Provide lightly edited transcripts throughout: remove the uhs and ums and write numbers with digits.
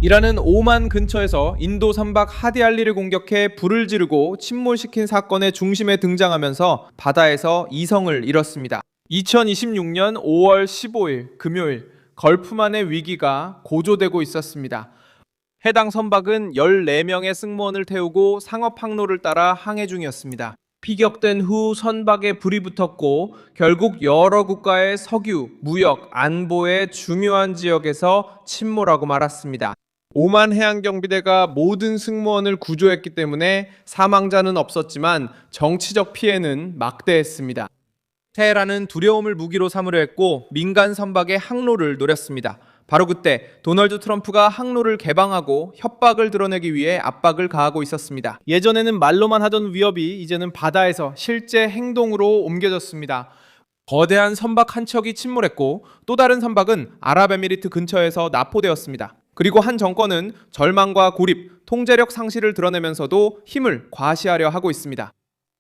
이란은 오만 근처에서 인도 선박 하디알리를 공격해 불을 지르고 침몰시킨 사건의 중심에 등장하면서 바다에서 이성을 잃었습니다. 2026년 5월 15일 금요일 걸프만의 위기가 고조되고 있었습니다. 해당 선박은 14명의 승무원을 태우고 상업 항로를 따라 항해 중이었습니다. 피격된 후 선박에 불이 붙었고 결국 여러 국가의 석유, 무역, 안보의 중요한 지역에서 침몰하고 말았습니다. 오만 해양경비대가 모든 승무원을 구조했기 때문에 사망자는 없었지만 정치적 피해는 막대했습니다. 테헤란은 두려움을 무기로 삼으려 했고 민간 선박의 항로를 노렸습니다. 바로 그때 도널드 트럼프가 항로를 개방하고 협박을 드러내기 위해 압박을 가하고 있었습니다. 예전에는 말로만 하던 위협이 이제는 바다에서 실제 행동으로 옮겨졌습니다. 거대한 선박 한 척이 침몰했고 또 다른 선박은 아랍에미리트 근처에서 납포되었습니다. 그리고 한 정권은 절망과 고립, 통제력 상실을 드러내면서도 힘을 과시하려 하고 있습니다.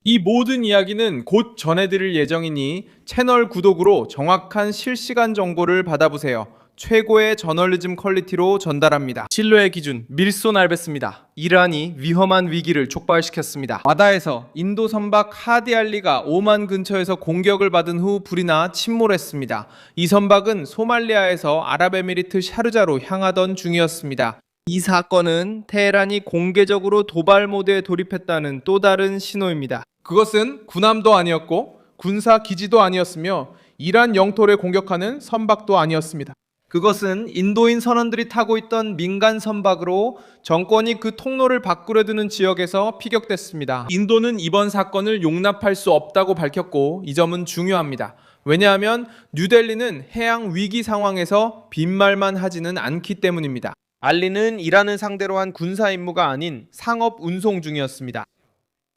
이 모든 이야기는 곧 전해드릴 예정이니 채널 구독으로 정확한 실시간 정보를 받아보세요. 최고의 저널리즘 퀄리티로 전달합니다. 신뢰의 기준 밀소날베스입니다. 이란이 위험한 위기를 촉발시켰습니다. 바다에서 인도 선박 하디알리가 오만 근처에서 공격을 받은 후 불이 나 침몰했습니다. 이 선박은 소말리아에서 아랍에미리트 샤르자로 향하던 중이었습니다. 이 사건은 테헤란이 공개적으로 도발 모드에 돌입했다는 또 다른 신호입니다. 그것은 군함도 아니었고 군사 기지도 아니었으며 이란 영토를 공격하는 선박도 아니었습니다. 그것은 인도인 선원들이 타고 있던 민간 선박으로 정권이 그 통로를 바꾸려 드는 지역에서 피격됐습니다. 인도는 이번 사건을 용납할 수 없다고 밝혔고 이 점은 중요합니다. 왜냐하면 뉴델리는 해양 위기 상황에서 빈말만 하지는 않기 때문입니다. 알리는 이란을 상대로 한 군사 임무가 아닌 상업 운송 중이었습니다.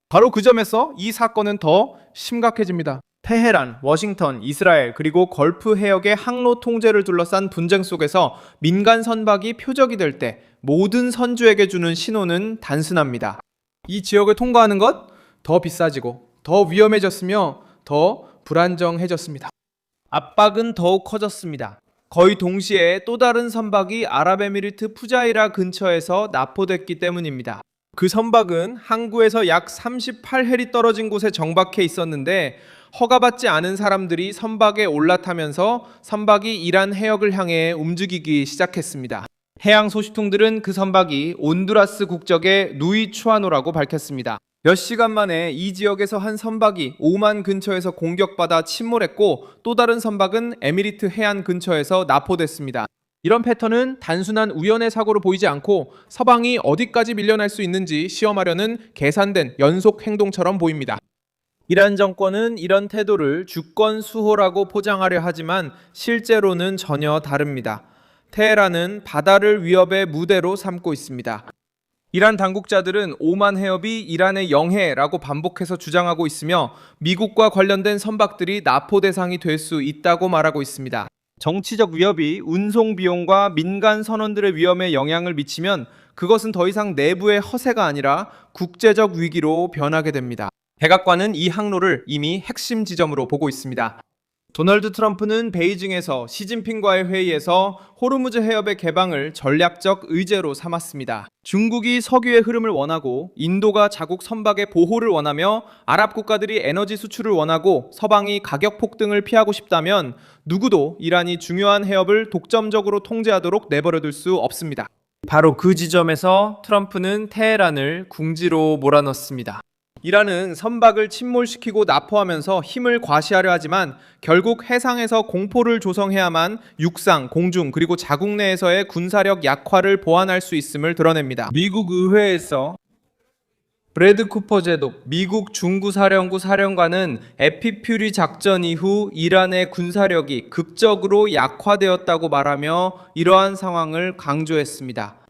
바로 그 점에서 이 사건은 더 심각해집니다. 테헤란, 워싱턴, 이스라엘 그리고 걸프 해역의 항로 통제를 둘러싼 분쟁 속에서 민간 선박이 표적이 될 때 모든 선주에게 주는 신호는 단순합니다. 이 지역을 통과하는 것 더 비싸지고 더 위험해졌으며 더 불안정해졌습니다. 압박은 더욱 커졌습니다. 거의 동시에 또 다른 선박이 아랍에미리트 푸자이라 근처에서 납포됐기 때문입니다. 그 선박은 항구에서 약 38해리 떨어진 곳에 정박해 있었는데 허가받지 않은 사람들이 선박에 올라타면서 선박이 이란 해역을 향해 움직이기 시작했습니다. 해양 소식통들은 그 선박이 온두라스 국적의 누이 추아노라고 밝혔습니다. 몇 시간 만에 이 지역에서 한 선박이 오만 근처에서 공격받아 침몰했고 또 다른 선박은 에미리트 해안 근처에서 납포됐습니다. 이런 패턴은 단순한 우연의 사고로 보이지 않고 서방이 어디까지 밀려날 수 있는지 시험하려는 계산된 연속 행동처럼 보입니다. 이란 정권은 이런 태도를 주권 수호라고 포장하려 하지만 실제로는 전혀 다릅니다. 테헤란은 바다를 위협의 무대로 삼고 있습니다. 이란 당국자들은 오만 해협이 이란의 영해라고 반복해서 주장하고 있으며 미국과 관련된 선박들이 납포 대상이 될 수 있다고 말하고 있습니다. 정치적 위협이 운송 비용과 민간 선원들의 위험에 영향을 미치면 그것은 더 이상 내부의 허세가 아니라 국제적 위기로 변하게 됩니다. 백악관은 이 항로를 이미 핵심 지점으로 보고 있습니다. 도널드 트럼프는 베이징에서 시진핑과의 회의에서 호르무즈 해협의 개방을 전략적 의제로 삼았습니다. 중국이 석유의 흐름을 원하고 인도가 자국 선박의 보호를 원하며 아랍 국가들이 에너지 수출을 원하고 서방이 가격 폭등을 피하고 싶다면 누구도 이란이 중요한 해협을 독점적으로 통제하도록 내버려둘 수 없습니다. 바로 그 지점에서 트럼프는 테헤란을 궁지로 몰아넣습니다. 이란은 선박을 침몰시키고 납포하면서 힘을 과시하려 하지만 결국 해상에서 공포를 조성해야만 육상, 공중 그리고 자국 내에서의 군사력 약화를 보완할 수 있음을 드러냅니다. 미국 의회에서 브래드 쿠퍼 제독 미국 중구사령부 사령관은 에피퓨리 작전 이후 이란의 군사력이 극적으로 약화되었다고 말하며 이러한 상황을 강조했습니다.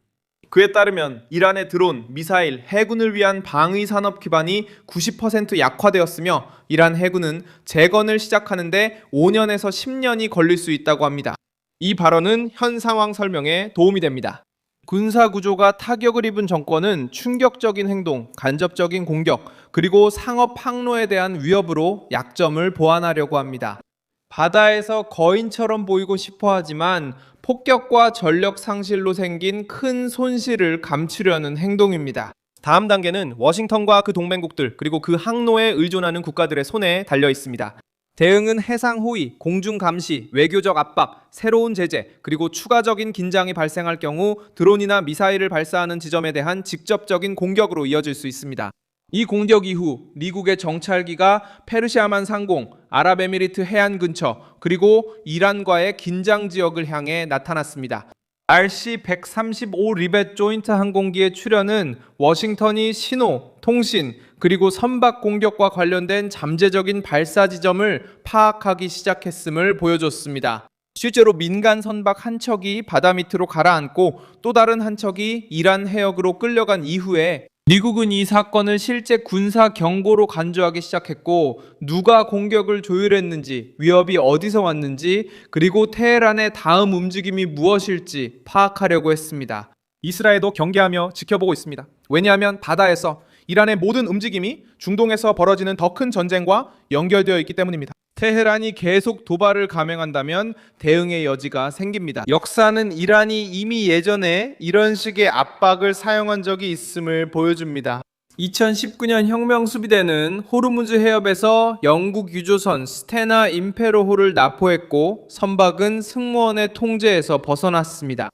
그에 따르면 이란의 드론, 미사일, 해군을 위한 방위 산업 기반이 90% 약화되었으며 이란 해군은 재건을 시작하는데 5년에서 10년이 걸릴 수 있다고 합니다. 이 발언은 현 상황 설명에 도움이 됩니다. 군사 구조가 타격을 입은 정권은 충격적인 행동, 간접적인 공격, 그리고 상업 항로에 대한 위협으로 약점을 보완하려고 합니다. 바다에서 거인처럼 보이고 싶어 하지만 폭격과 전력 상실로 생긴 큰 손실을 감추려는 행동입니다. 다음 단계는 워싱턴과 그 동맹국들 그리고 그 항로에 의존하는 국가들의 손에 달려 있습니다. 대응은 해상 호위, 공중 감시, 외교적 압박, 새로운 제재, 그리고 추가적인 긴장이 발생할 경우 드론이나 미사일을 발사하는 지점에 대한 직접적인 공격으로 이어질 수 있습니다. 이 공격 이후 미국의 정찰기가 페르시아만 상공, 아랍에미리트 해안 근처, 그리고 이란과의 긴장 지역을 향해 나타났습니다. RC-135 리벳 조인트 항공기의 출현은 워싱턴이 신호, 통신, 그리고 선박 공격과 관련된 잠재적인 발사 지점을 파악하기 시작했음을 보여줬습니다. 실제로 민간 선박 한 척이 바다 밑으로 가라앉고 또 다른 한 척이 이란 해역으로 끌려간 이후에 미국은 이 사건을 실제 군사 경고로 간주하기 시작했고 누가 공격을 조율했는지, 위협이 어디서 왔는지, 그리고 테헤란의 다음 움직임이 무엇일지 파악하려고 했습니다. 이스라엘도 경계하며 지켜보고 있습니다. 왜냐하면 바다에서 이란의 모든 움직임이 중동에서 벌어지는 더 큰 전쟁과 연결되어 있기 때문입니다. 테헤란이 계속 도발을 감행한다면 대응의 여지가 생깁니다. 역사는 이란이 이미 예전에 이런 식의 압박을 사용한 적이 있음을 보여줍니다. 2019년 혁명 수비대는 호르무즈 해협에서 영국 유조선 스테나 임페로호를 납포했고 선박은 승무원의 통제에서 벗어났습니다.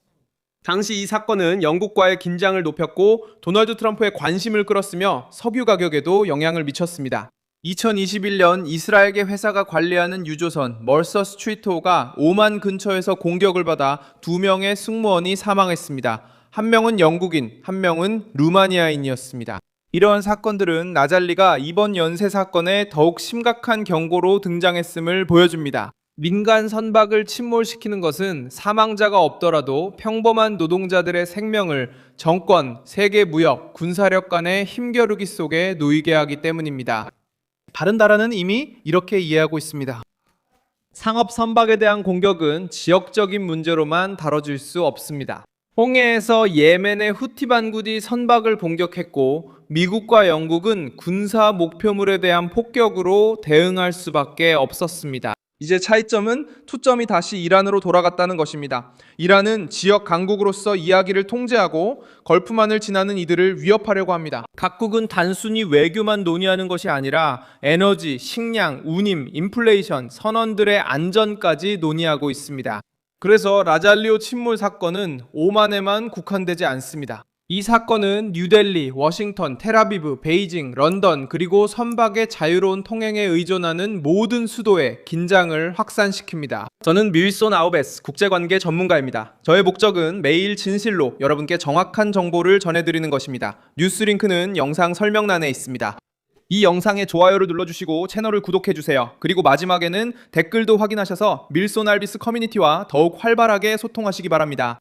당시 이 사건은 영국과의 긴장을 높였고 도널드 트럼프의 관심을 끌었으며 석유 가격에도 영향을 미쳤습니다. 2021년 이스라엘계 회사가 관리하는 유조선 멀서 스트리트호가 오만 근처에서 공격을 받아 2명의 승무원이 사망했습니다. 한 명은 영국인, 한 명은 루마니아인이었습니다. 이러한 사건들은 나잘리가 이번 연쇄 사건에 더욱 심각한 경고로 등장했음을 보여줍니다. 민간 선박을 침몰시키는 것은 사망자가 없더라도 평범한 노동자들의 생명을 정권, 세계 무역, 군사력 간의 힘겨루기 속에 놓이게 하기 때문입니다. 다른 나라는 이미 이렇게 이해하고 있습니다. 상업 선박에 대한 공격은 지역적인 문제로만 다뤄질 수 없습니다. 홍해에서 예멘의 후티 반군이 선박을 공격했고 미국과 영국은 군사 목표물에 대한 폭격으로 대응할 수밖에 없었습니다. 이제 차이점은 초점이 다시 이란으로 돌아갔다는 것입니다. 이란은 지역 강국으로서 이야기를 통제하고 걸프만을 지나는 이들을 위협하려고 합니다. 각국은 단순히 외교만 논의하는 것이 아니라 에너지, 식량, 운임, 인플레이션, 선원들의 안전까지 논의하고 있습니다. 그래서 라잘리오 침몰 사건은 오만에만 국한되지 않습니다. 이 사건은 뉴델리, 워싱턴, 텔아비브, 베이징, 런던 그리고 선박의 자유로운 통행에 의존하는 모든 수도에 긴장을 확산시킵니다. 저는 밀손 아우베스 국제관계 전문가입니다. 저의 목적은 매일 진실로 여러분께 정확한 정보를 전해드리는 것입니다. 뉴스 링크는 영상 설명란에 있습니다. 이 영상에 좋아요를 눌러주시고 채널을 구독해주세요. 그리고 마지막에는 댓글도 확인하셔서 밀손 알비스 커뮤니티와 더욱 활발하게 소통하시기 바랍니다.